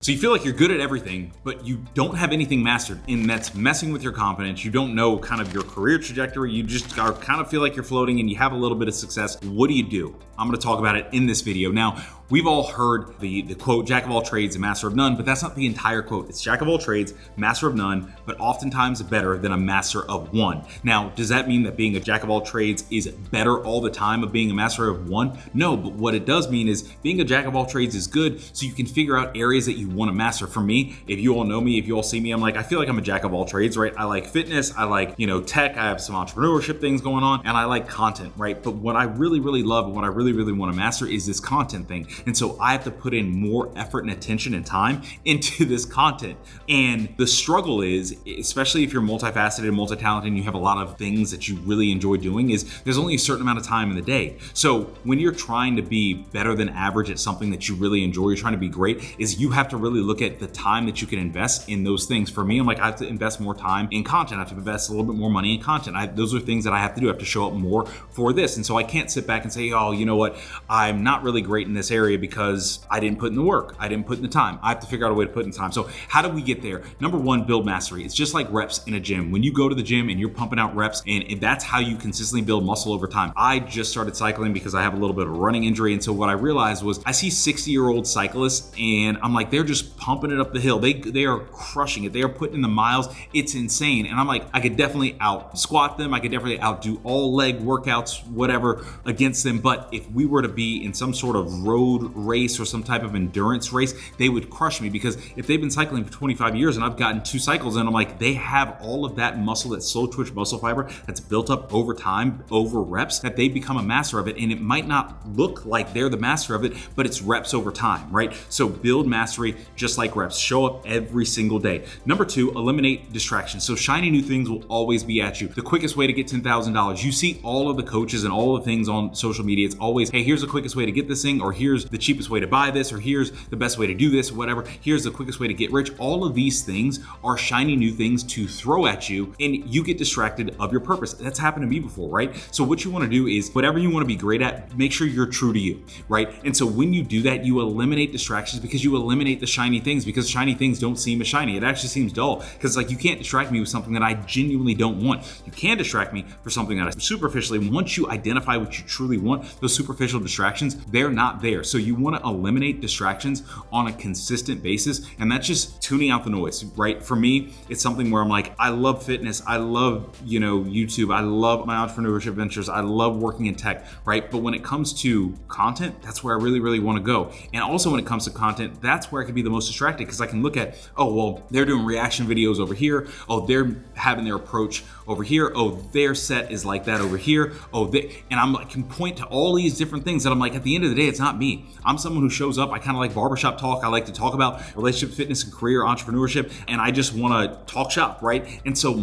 So you feel like you're good at everything, but you don't have anything mastered, and that's messing with your confidence. You don't know kind of your career trajectory. You just kind of feel like you're floating and you have a little bit of success. What do? I'm gonna talk about it in this video. Now, we've all heard the quote, jack of all trades and master of none, but that's not the entire quote. It's jack of all trades, master of none, but oftentimes better than a master of one. Now, does that mean that being a jack of all trades is better all the time of being a master of one? No, but what it does mean is being a jack of all trades is good, so you can figure out areas that you want to master. For me, if you all know me, if you all see me, I feel like I'm a jack of all trades, right? I like fitness, I like, tech, I have some entrepreneurship things going on, and I like content, right? But what I really love and what I really want to master is this content thing. And so I have to put in more effort and attention and time into this content. And the struggle is, especially if you're multifaceted, multi-talented, and you have a lot of things that you really enjoy doing, is there's only a certain amount of time in the day. So when you're trying to be better than average at something that you really enjoy, you're trying to be great, is you have to really look at the time that you can invest in those things. For me, I have to invest more time in content. I have to invest a little bit more money in content. Those are things that I have to do. I have to show up more for this. And so I can't sit back and say, oh, you know what? I'm not really great in this area because I didn't put in the work. I didn't put in the time. I have to figure out a way to put in time. So how do we get there? Number one, build mastery. It's just like reps in a gym. When you go to the gym and you're pumping out reps, and that's how you consistently build muscle over time. I just started cycling because I have a little bit of a running injury. And so what I realized was I see 60-year-old cyclists and I'm like, they're just pumping it up the hill. They are crushing it. They are putting in the miles. It's insane. And I'm like, I could definitely out squat them. I could definitely outdo all leg workouts, whatever, against them. But if we were to be in some sort of road race or some type of endurance race, they would crush me, because if they've been cycling for 25 years and I've gotten 2 cycles in, I'm like, they have all of that muscle, that slow twitch muscle fiber that's built up over time, over reps, that they become a master of it. And it might not look like they're the master of it, but it's reps over time, right? So build mastery just like reps. Show up every single day. Number 2, eliminate distractions. So shiny new things will always be at you. The quickest way to get $10,000. You see all of the coaches and all the things on social media. It's always, hey, here's the quickest way to get this thing, or here's the cheapest way to buy this, or here's the best way to do this, whatever. Here's the quickest way to get rich. All of these things are shiny new things to throw at you, and you get distracted of your purpose. That's happened to me before, right? So what you want to do is whatever you want to be great at, make sure you're true to you, right? And so when you do that, you eliminate distractions, because you eliminate the shiny things, because shiny things don't seem as shiny. It actually seems dull, because you can't distract me with something that I genuinely don't want. You can distract me for something that I superficially, once you identify what you truly want, those superficial distractions, they're not there. So you want to eliminate distractions on a consistent basis, and that's just tuning out the noise, right? For me, it's something where I'm like, I love fitness, I love, YouTube, I love my entrepreneurship ventures, I love working in tech, right? But when it comes to content, that's where I really want to go. And also when it comes to content, that's where I can be the most distracted, because I can look at, oh, well, they're doing reaction videos over here. Oh, they're having their approach over here. Oh, their set is like that over here. Oh, and I'm like, can point to all these different things that I'm like, at the end of the day, it's not me. I'm someone who shows up. I kind of like barbershop talk. I like to talk about relationships, fitness, and career, entrepreneurship, and I just want to talk shop, right? And so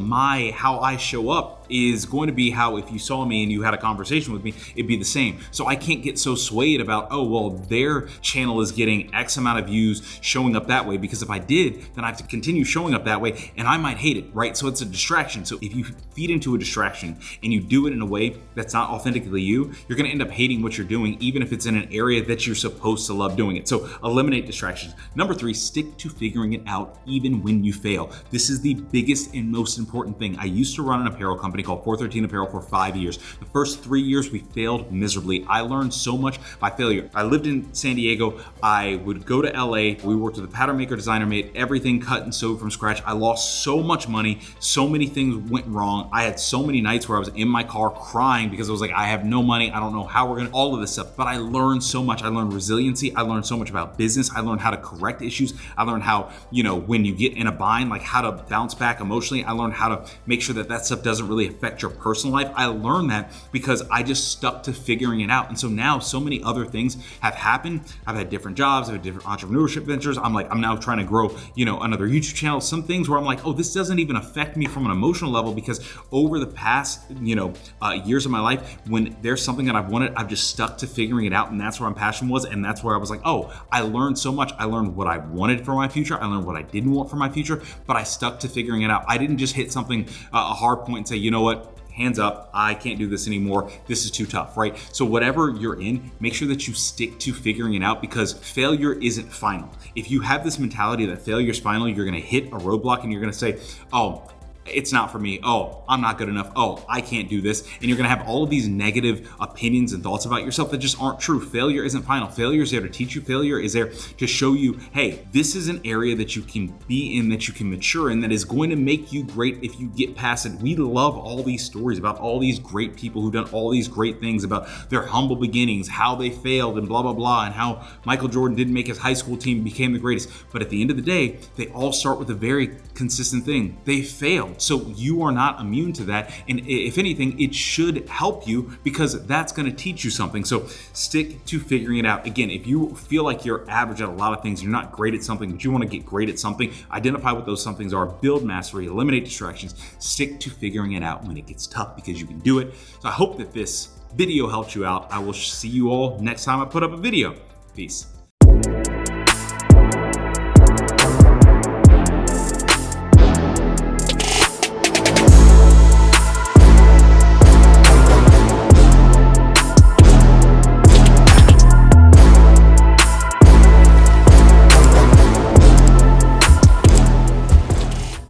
how I show up is going to be how, if you saw me and you had a conversation with me, it'd be the same. So I can't get so swayed about, oh, well, their channel is getting X amount of views showing up that way, because if I did, then I have to continue showing up that way and I might hate it, right? So it's a distraction. So if you feed into a distraction and you do it in a way that's not authentically you, you're going to end up hating what you're doing, even if it's in an area that you're supposed to love doing it. So eliminate distractions. Number 3, stick to figuring it out even when you fail. This is the biggest and most important thing. I used to run an apparel company called 413 Apparel for 5 years. The first 3 years we failed miserably. I learned so much by failure. I lived in San Diego. I would go to LA. We worked with a pattern maker designer, made everything cut and sewed from scratch. I lost so much money. So many things went wrong. I had so many nights where I was in my car crying because I was like, I have no money. I don't know how we're gonna, all of this stuff. But I learned so much. I learned resiliency. I learned so much about business. I learned how to correct issues. I learned how, when you get in a bind, like how to bounce back emotionally. I learned how to make sure that stuff doesn't really affect your personal life. I learned that because I just stuck to figuring it out. And so now so many other things have happened. I've had different jobs. I've had different entrepreneurship ventures. I'm now trying to grow, another YouTube channel. Some things where I'm like, oh, this doesn't even affect me from an emotional level, because over the past, years of my life, when there's something that I've wanted, I've just stuck to figuring it out. And that's where my passion was. And that's where I was like, oh, I learned so much. I learned what I wanted for my future. I learned what I didn't want for my future, but I stuck to figuring it out. I didn't just hit something, a hard point and say, you know what? hands up, I can't do this anymore. This is too tough, right? So whatever you're in, make sure that you stick to figuring it out, because failure isn't final. If you have this mentality that failure is final, you're gonna hit a roadblock and you're gonna say, oh, it's not for me. Oh, I'm not good enough. Oh, I can't do this. And you're gonna have all of these negative opinions and thoughts about yourself that just aren't true. Failure isn't final. Failure is there to teach you. Failure is there to show you, hey, this is an area that you can be in, that you can mature in, that is going to make you great if you get past it. We love all these stories about all these great people who've done all these great things, about their humble beginnings, how they failed and blah, blah, blah, and how Michael Jordan didn't make his high school team, became the greatest. But at the end of the day, they all start with a very consistent thing. They failed. So you are not immune to that. And if anything, it should help you, because that's going to teach you something. So stick to figuring it out. Again, if you feel like you're average at a lot of things, you're not great at something, but you want to get great at something, identify what those somethings are, build mastery, eliminate distractions, stick to figuring it out when it gets tough, because you can do it. So I hope that this video helped you out. I will see you all next time I put up a video. Peace.